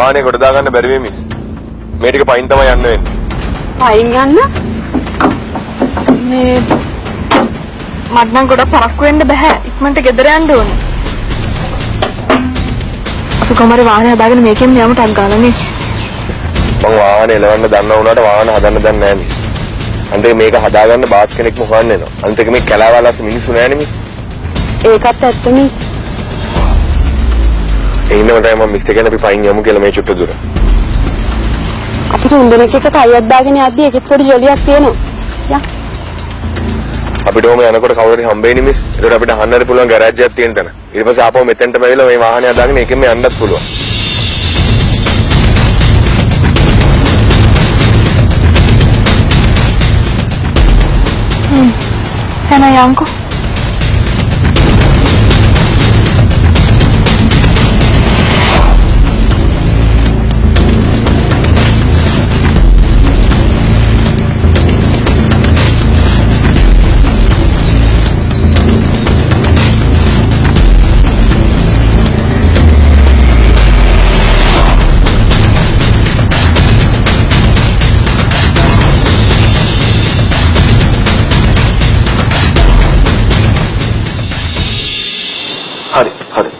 වාහනේ කොට දාගන්න බැරි වෙයි මිස්. මේ ටික පයින් තමයි යන්න වෙන්නේ. පයින් යන්න? මේ මට නම් ගොඩක් පරක්කු වෙන්න බෑ. ඉක්මනට ගෙදර යන්න ඕනේ. අපි කොහමද වාහනේ හදාගෙන මේකෙන් යමු ටක් ගාලා නේ. මං වාහනේ එලවන්න දන්න වුණාට වාහන හදන්න දන්නේ නැහැ මිස්. අන්තික මේක හදාගන්න බාස් කෙනෙක්ම හොයන්න වෙනවා. අන්තික මේ කැලාවලස් මිනිස්සු නැහැනේ මිස්. ඒකත් ඇත්ත මිස්. එහෙනම් තමයි මම මිස්ටර් කෙනෙක් අපි පයින් යමු කියලා මේ චුට්ට දුර. අපි තුන්දෙනෙක් එක්ක ටයියක් දාගෙන යද්දි එකෙත් පොඩි ජොලියක් තියෙනවා. යා. අපිට ඕම යනකොට කවුරු හරි හම්බෙන්නේ මිස්. ඒකට අපිට අහන්න හරි පුළුවන් ගෑරේජ් එකක් තියෙන තැන. ඊට පස්සේ ආපහු මෙතෙන්ටම ඇවිල්ලා මේ වාහනේ හදාගෙන එකෙන්ම යන්නත් පුළුවන්. එහෙනම් යන්කෝ. හරි හරි.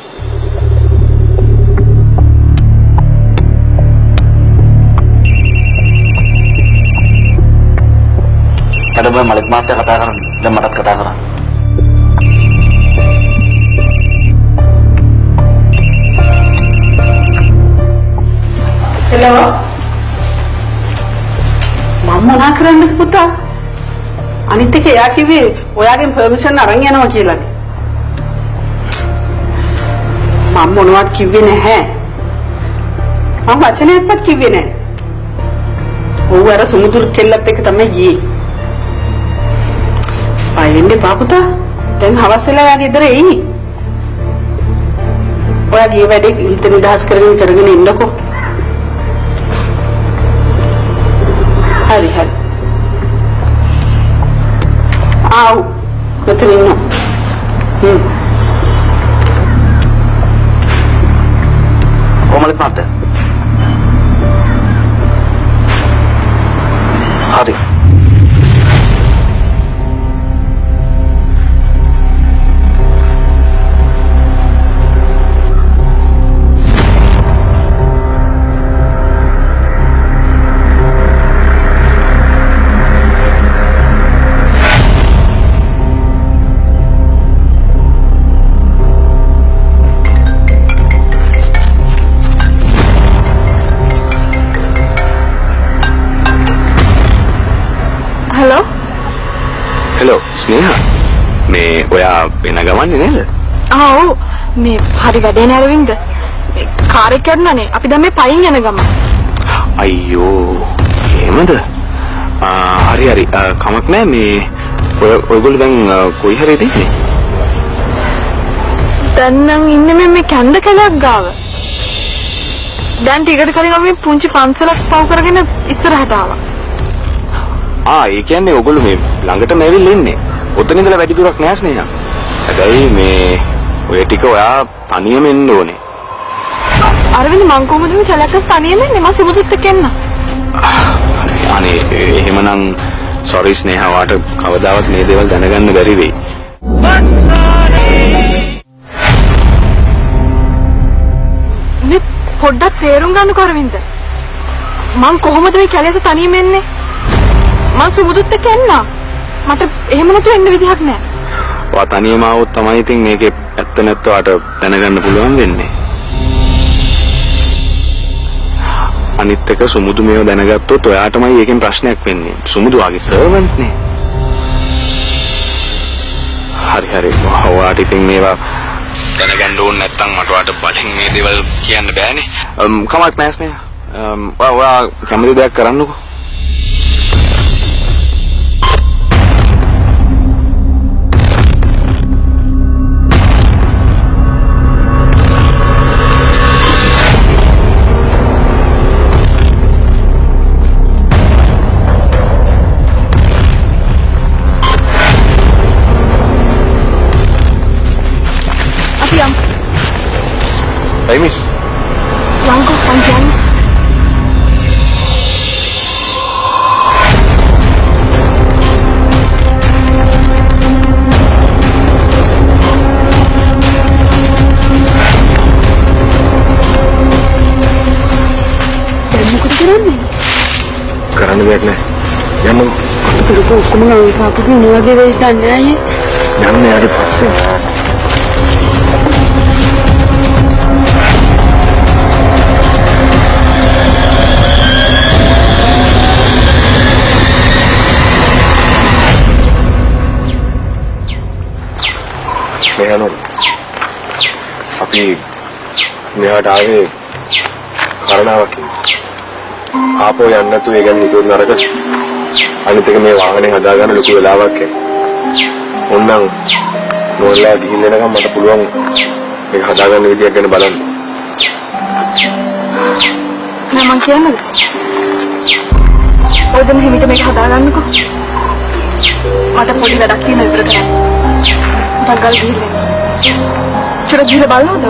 අද මම මලික් මාත්‍ය කතා කරන්නේ. දැන් මටත් කතා කරන්න. හෙලෝ. මම මොනා කරන්නද පුතා? අනිත් එක එයා කිව්වේ ඔයාගෙන් පර්මිෂන් අරන් යනවා කියලානේ. මම මොනවත් කිව්වේ නැහැ. මම වචනයක්වත් කිව්වේ නැහැ. ඔව් අර සුමුදුරු කෙල්ලත් එක්ක තමයි ගියේ. බය වෙන්න එපා පුතා. දැන් හවස් වෙලා යා ගෙදර එයි. ඔයාගේ වැඩේ හිත නිදහස් කරගෙන ඉන්නකෝ. හරි හරි. ආව්. මෙතන ඉන්න. මලික් මාත්‍ය. හරි. හලෝ. හෙලෝ ස්නේහා. මේ ඔයා වෙන ගමන්නේ නේද? ඔව්. මේ හරි වැඩේ නෑ රවින්ද. මේ කාර් එක යන්නනේ. අපි දැන් මේ පයින් යන ගම. අයියෝ. එහෙමද? හරි හරි. කමක් නෑ මේ ඔයගොල්ලෝ දැන් කොයි හරි ඉන්නේ? දැන් නම් ඉන්නේ මේ කැන්ද කලක් ගාව. දැන් ටිකට කලින් අපි පුංචි පන්සලක් පව් කරගෙන ඉස්සරහට ආවා. ඒ කියන්නේ ඔයගොල්ලෝ මේ ළඟටම ඇවිල්ලා ඉන්නේ. ඔතන ඉඳලා වැඩි දුරක් නෑ ස්නේහා. හැබැයි මේ ඔය ටික ඔයා තනියම එන්න ඕනේ. අරවින්ද මං කොහොමද මේ කැලක්කස් තනියම එන්නේ? මම සුමුදුත් එක්ක එන්න. අනේ එහෙමනම් සෝරි ස්නේහා වාට කවදාවත් මේ දේවල් දැනගන්න බැරි වෙයි. මේ පොඩ්ඩක් තේරුම් ගන්නකෝ අරවින්ද. මං කොහොමද මේ කැලේට තනියම එන්නේ? මං සුමුදුත් එක්ක එන්න. මට එහෙම නැතුව එන්න විදිහක් නැහැ. ඔයා තනියම ආවොත් තමයි ඉතින් මේකේ ඇත්ත නැත්ත වාට දැනගන්න පුළුවන් වෙන්නේ. අනිත් එක සුමුදු මේව දැනගත්තොත් ඔයාටමයි ඒකෙන් ප්‍රශ්නයක් වෙන්නේ. සුමුදු ආගේ සර්වන්ට් නේ. හරි හරි. ඔයාට ඉතින් මේවා දැනගන්න ඕනේ නැත්නම් මට ඔයාට බලින් මේ දේවල් කියන්න බෑනේ. කමක් නැහැ නේ. ඔයා කැමති දෙයක් කරන්නකෝ. Yang. Hey, miss. Yang kok panjang. කරන්න දෙයක් නැහැ. යමු. ඒක ඔක්කොම ඒක අපිට මොනවද වෙයි දන්නේ අයියේ. යන්න යාට පස්සේ. ස්නේහනෝ අපි මෙහාට ආවේ කරණාවක් ආපෝ යන්න නැතු ඒ ගැන හිතුවොත් නරක අනිත් එක මේ වාහනේ හදාගන්න ලොකු වෙලාවක් ඕනනම් නෝල්ලා ගිහින් එනකම් මට පුළුවන් මේක හදාගන්න විදියක් ගැන බලන්න නෑ මං කියන්නේ ඔය දෙන්න හිමිට මේක හදාගන්නකෝ මට පොඩි වැඩක් තියෙනවා ඉවර කරන්න ඩගල් ගිහින් චුර ගිහලා බලනවද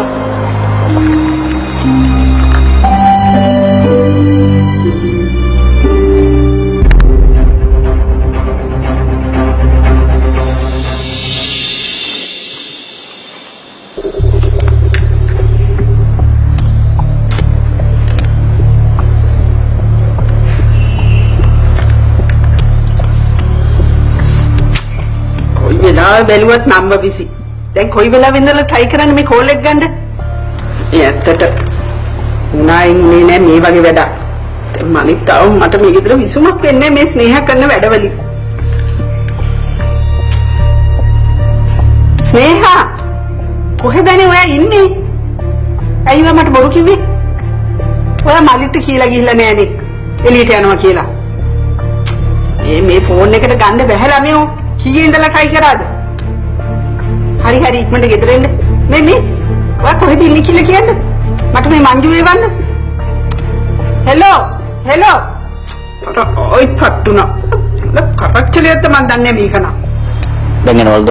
බැලුවත් නම්බ බිසි. දැන් කොයි වෙලාවෙ ඉඳලා try කරන්නේ මේ කෝල් එක ගන්න? ඒ ඇත්තට උනායින්නේ නෑ මේ වගේ වැඩක්. දැන් මනිත් තාම මට මේ ගෙදර විසුමක් වෙන්නේ මේ ස්නේහ කරන වැඩවලින්. ස්නේහ කොහෙදනේ ඔයා ඉන්නේ? ඇයිව මට බොරු කිව්වේ? ඔයා මලිට කියලා ගිහිල්ලා නෑනේ. එළියට යනවා කියලා. මේ ෆෝන් එකට ගන්න බැහැලා මේ කීයේ ඉඳලා try කරාද? හරි හරි ඉක්මනට ගෙදර එන්න. මේ ඔයා කොහෙද ඉන්නේ කියලා කියන්න. මට මේ මංජු වේවන්න. Hello hello. ඔය කට්ටුනා. කරච්චලියත් මන් දන්නේ මේක නා. දැන් එනවලු